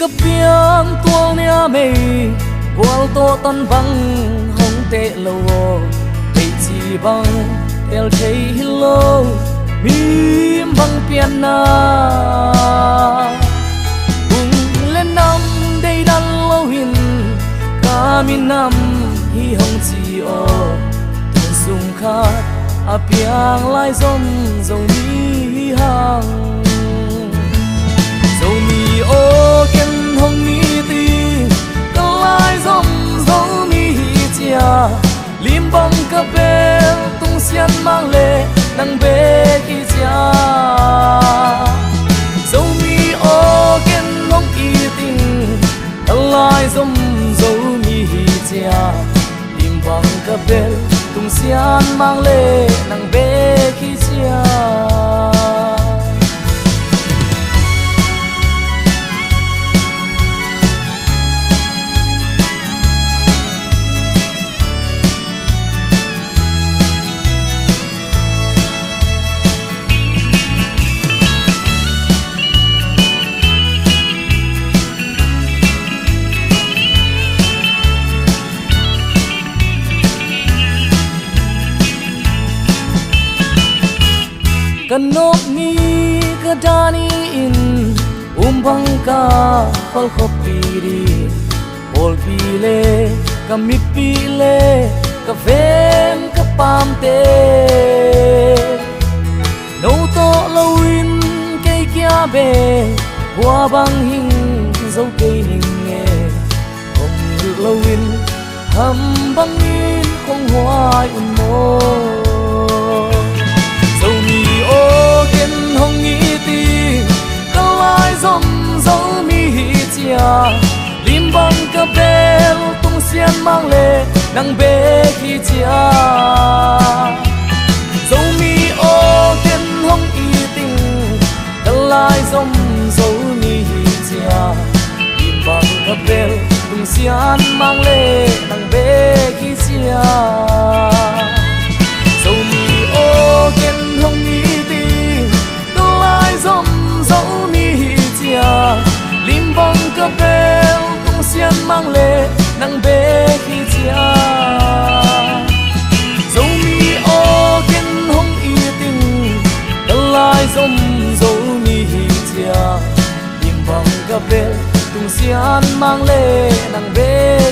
gặp biếng tuông nia mây qual to tan băng hong tệ lâu tệ chỉ băng tel thấy hello mi băng piano bung lên năm đây đan lâu hin kami năm hi hong chi o tuôn sung khát a piang lai zom dầu ni hang dầu mi o ken hong mi ti ka lai zom dầu mi chia lim bang ka bel tung sian mang le nang be ki chia dầu mi o ken hong i ting ka lai zom dầu mi chia lim bang ka bel tung sian mang le nang be ki chia kanok ni kadani in umbang ka pal khopiri pol pile kami pile ka ven ka pamte no to lawin kay kya be wa bang hing dấu cây hình nghe không được lawin hầm bang in không hoài un mô o ken hong i ti ka lai zom zo mi chia lim bang ka bel tung sian mang le nang be ki chia zo mi o ken hong i ting ka lai zom zo mi chia lim bang ka bel tung sian mang le nang be ki chia zo mi o ken hong i zom dấu mi chia lim bang ka bel tung sian mang le nang be khi chia dấu mi o ken hong i ting ka lai zom dấu mi chia lim bang ka bel tung sian mang le nang be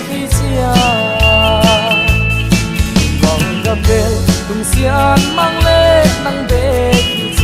khi chia lim bang ka bel tung sian mang le nang be khi